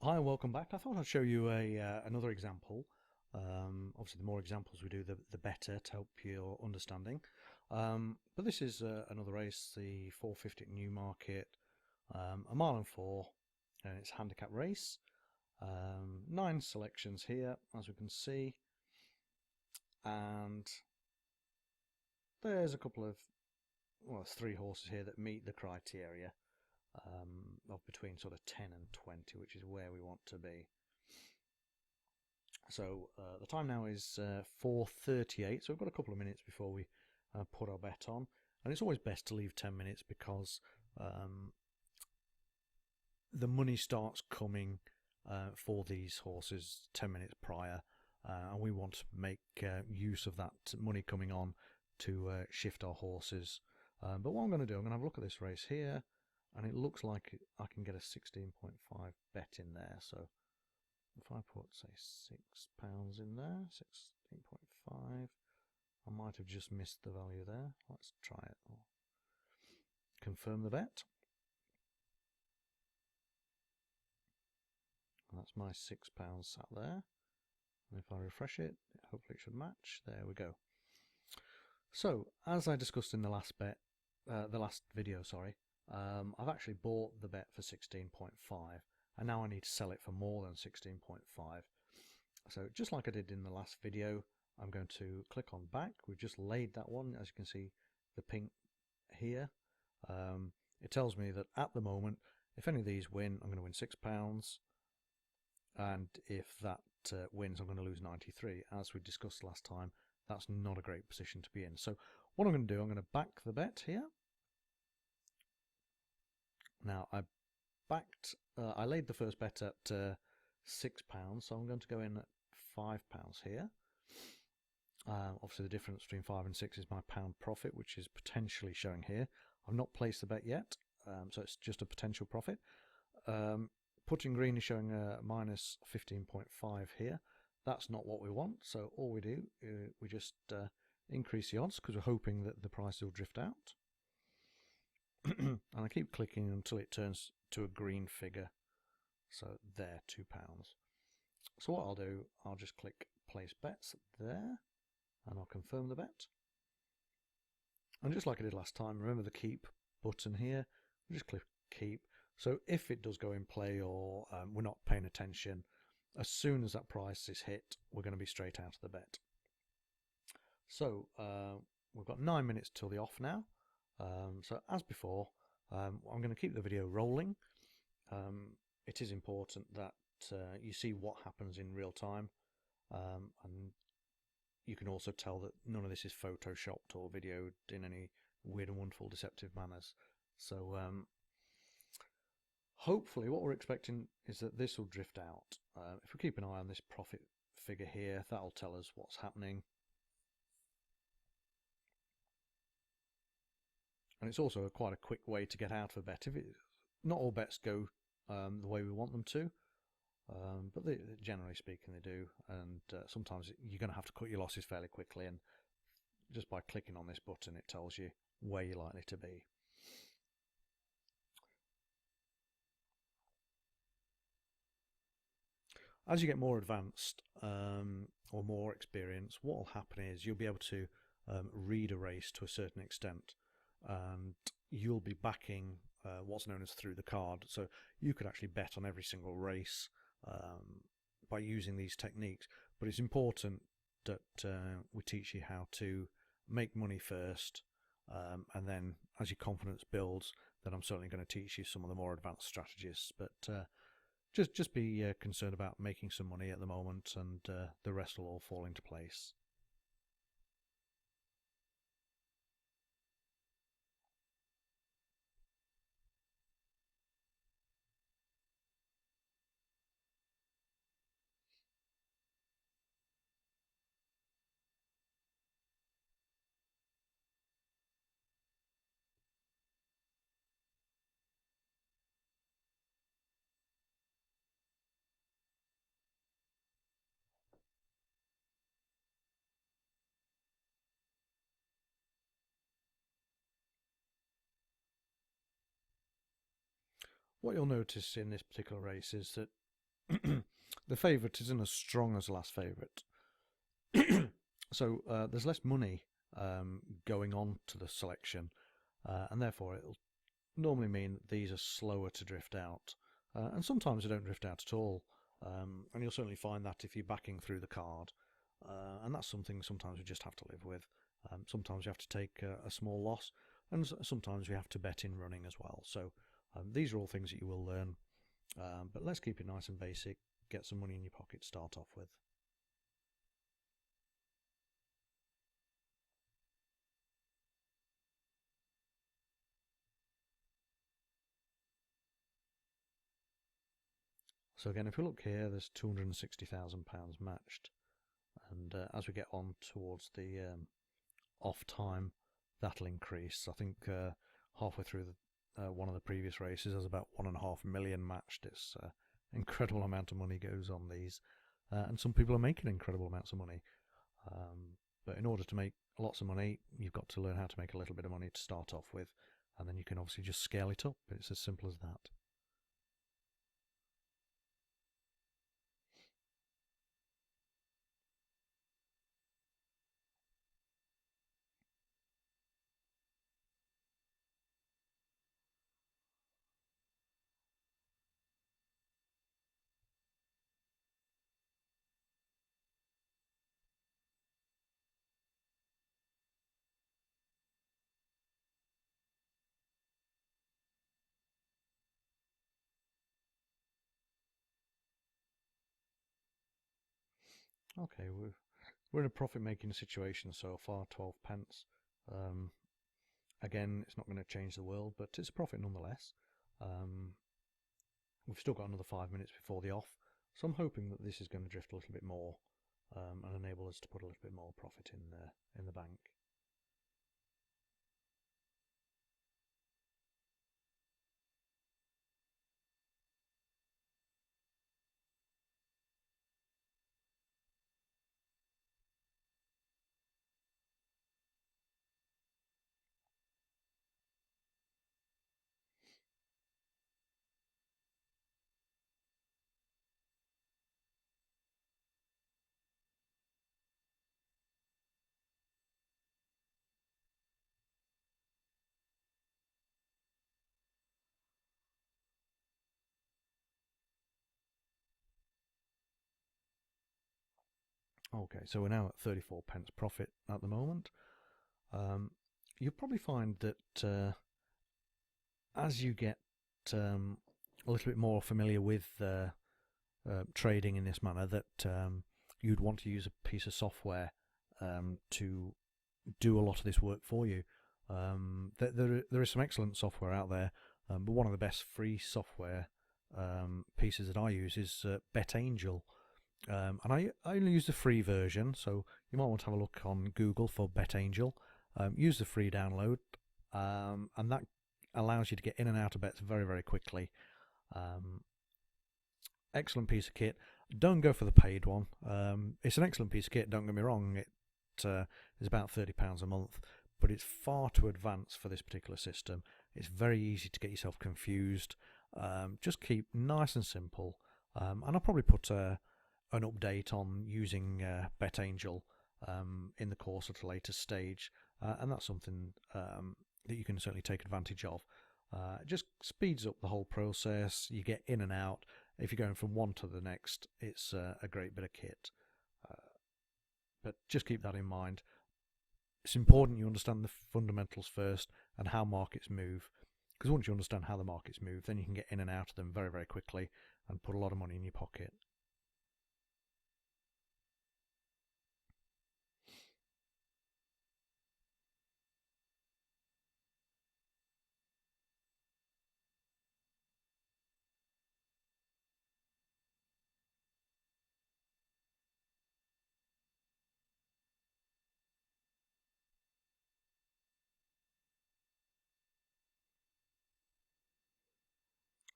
Hi, and welcome back. I thought I'd show you another example. Obviously, the more examples we do, the better to help your understanding. But this is another race, the 450 at Newmarket, a mile and four, and it's a handicap race. 9 selections here, as we can see, and there's a couple of, well, there's 3 horses here that meet the criteria of between sort of 10 and 20, which is where we want to be. So the time now is 4:38, so we've got a couple of minutes before we put our bet on. And it's always best to leave 10 minutes because the money starts coming for these horses 10 minutes prior, and we want to make use of that money coming on to shift our horses. But what I'm going to do, I'm going to have a look at this race here, and it looks like I can get a 16.5 bet in there. So if I put, say, £6 in there, 16.5, I might have just missed the value there. Let's try it. I'll confirm the bet. That's my £6 sat there. And if I refresh it, hopefully it should match. There we go. So, as I discussed in the last video, I've actually bought the bet for 16.5, and now I need to sell it for more than 16.5. So just like I did in the last video, I'm going to click on back. We've just laid that one, as you can see, the pink here. It tells me that at the moment, if any of these win, I'm going to win £6, and if that wins, I'm going to lose 93. As we discussed last time, that's not a great position to be in. So what I'm going to do, I'm going to back the bet here. Now I laid the first bet at £6, so I'm going to go in at £5 here. Obviously the difference between 5 and 6 is my pound profit, which is potentially showing here. I've not placed the bet yet, so it's just a potential profit. Putting green is showing a minus 15.5 here. That's not what we want, so all we do, we just increase the odds because we're hoping that the price will drift out. And I keep clicking until it turns to a green figure. So there, £2. So what I'll do, I'll just click place bets there, and I'll confirm the bet. And just like I did last time, remember the keep button here, just click keep. So if it does go in play or we're not paying attention, as soon as that price is hit, we're going to be straight out of the bet. So we've got 9 minutes till the off now. So as before, I'm going to keep the video rolling. It is important that you see what happens in real time, and you can also tell that none of this is photoshopped or videoed in any weird and wonderful deceptive manners. So hopefully what we're expecting is that this will drift out. If we keep an eye on this profit figure here, that'll tell us what's happening. And it's also quite a quick way to get out of a bet. Not all bets go the way we want them to, but generally speaking they do, and sometimes you're going to have to cut your losses fairly quickly, and just by clicking on this button it tells you where you're likely to be. As you get more advanced or more experience, what will happen is you'll be able to read a race to a certain extent, and you'll be backing what's known as through the card. So you could actually bet on every single race by using these techniques. But it's important that we teach you how to make money first, and then as your confidence builds, then I'm certainly going to teach you some of the more advanced strategies. But just be concerned about making some money at the moment, and the rest will all fall into place. What you'll notice in this particular race is that the favourite isn't as strong as last favourite. So there's less money going on to the selection, and therefore it'll normally mean that these are slower to drift out. And sometimes they don't drift out at all. And you'll certainly find that if you're backing through the card. And that's something sometimes we just have to live with. Sometimes you have to take a small loss, and sometimes we have to bet in running as well. So these are all things that you will learn. But let's keep it nice and basic. Get some money in your pocket to start off with. So again, if we look here, there's £260,000 matched, and as we get on towards the off time, that'll increase. I think halfway through one of the previous races, there's about 1.5 million matched. It's incredible amount of money goes on these, and some people are making incredible amounts of money. But in order to make lots of money, you've got to learn how to make a little bit of money to start off with, and then you can obviously just scale it up. It's as simple as that. Okay, we're in a profit-making situation so far, 12 pence. Again, it's not going to change the world, but it's a profit nonetheless. We've still got another 5 minutes before the off, so I'm hoping that this is going to drift a little bit more and enable us to put a little bit more profit in the bank. Okay, so we're now at 34 pence profit at the moment. You'll probably find that as you get a little bit more familiar with trading in this manner, that you'd want to use a piece of software to do a lot of this work for you. There is some excellent software out there, but one of the best free software pieces that I use is BetAngel. And I only use the free version, so you might want to have a look on Google for BetAngel. Use the free download, and that allows you to get in and out of bets very, very quickly. Excellent piece of kit. Don't go for the paid one. It's an excellent piece of kit, don't get me wrong. It is about £30 a month, but it's far too advanced for this particular system. It's very easy to get yourself confused. Just keep nice and simple. And I'll probably put an update on using BetAngel in the course at a later stage, and that's something that you can certainly take advantage of. It just speeds up the whole process. You get in and out. If you're going from one to the next, it's a great bit of kit. But just keep that in mind. It's important you understand the fundamentals first and how markets move, because once you understand how the markets move, then you can get in and out of them very, very quickly and put a lot of money in your pocket.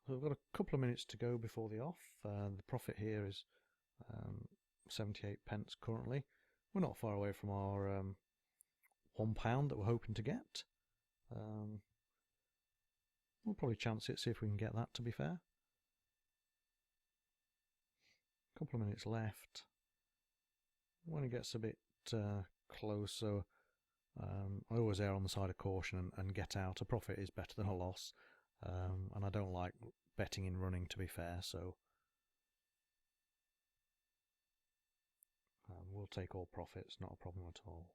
So we've got a couple of minutes to go before the off. The profit here is 78 pence currently. We're not far away from our £1 that we're hoping to get. We'll probably chance it, see if we can get that, to be fair. couple of minutes left. When it gets a bit closer, I always err on the side of caution and get out. A profit is better than a loss, and I don't like betting in running, to be fair, so we'll take all profits, not a problem at all.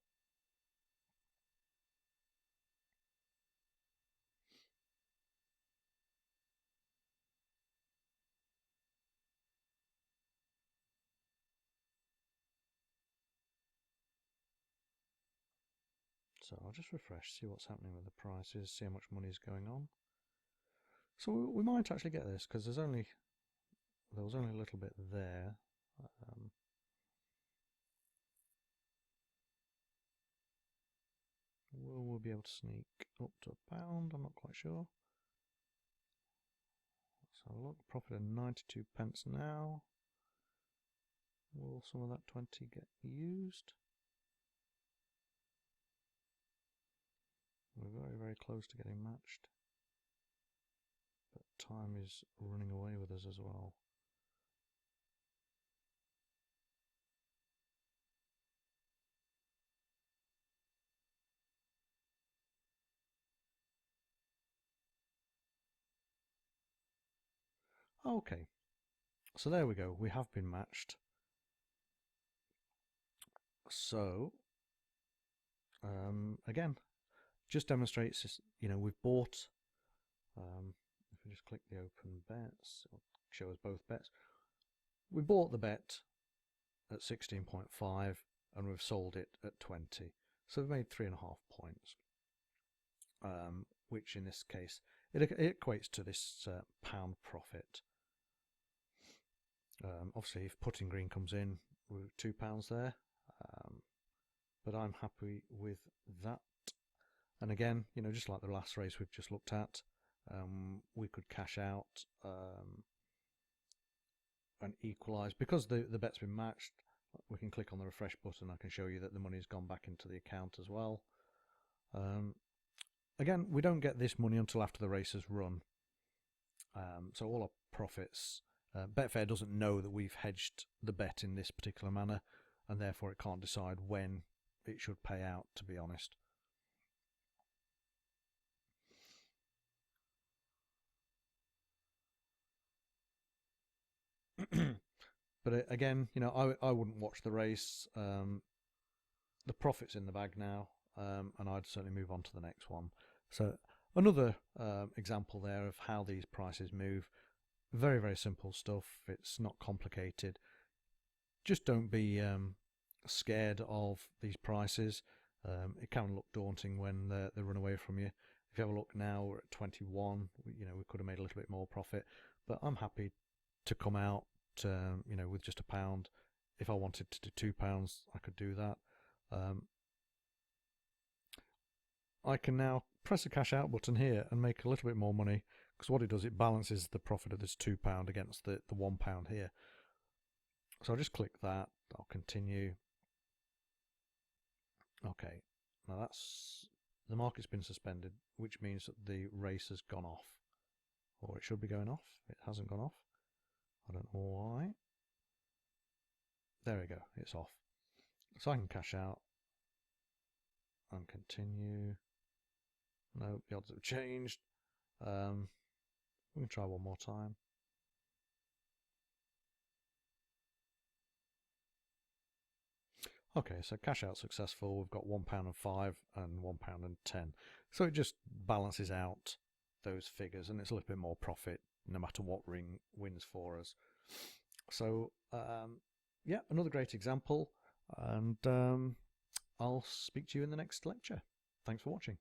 So I'll just refresh, see what's happening with the prices, see how much money is going on. So we might actually get this, because there was only a little bit there. We'll be able to sneak up to £1, I'm not quite sure. Let's have a look. Profit of 92 pence now. Will some of that 20 get used? We're very, very close to getting matched. But time is running away with us as well. Okay, so there we go. We have been matched. So, again, just demonstrates, we've bought, if we just click the open bets, it'll show us both bets. We bought the bet at 16.5 and we've sold it at 20. So we've made 3.5 points, which in this case, it equates to this pound profit. Obviously, if putting green comes in, we're £2 there, but I'm happy with that. And again, just like the last race we've just looked at, we could cash out and equalise. Because the bet's been matched, we can click on the refresh button. I can show you that the money's gone back into the account as well. Again, we don't get this money until after the race has run. So all our profits, Betfair doesn't know that we've hedged the bet in this particular manner, and therefore it can't decide when it should pay out, to be honest. But again, I wouldn't watch the race. The profit's in the bag now, and I'd certainly move on to the next one. So another example there of how these prices move. Very, very simple stuff. It's not complicated. Just don't be scared of these prices. It can look daunting when they run away from you. If you have a look now, we're at 21. We could have made a little bit more profit, but I'm happy to come out, with just £1. If I wanted to do £2, I could do that. I can now press the cash out button here and make a little bit more money, because what it does, it balances the profit of this £2 against the £1 here. So I'll just click that. I'll continue. Okay, now the market's been suspended, which means that the race has gone off, or it should be going off. It hasn't gone off. I don't know why. There we go, it's off. So I can cash out and continue. No, the odds have changed. We can try one more time. Okay, so cash out successful. We've got £1.05 and £1.10. So it just balances out those figures, and it's a little bit more profit no matter what ring wins for us. So yeah, another great example, and I'll speak to you in the next lecture. Thanks for watching.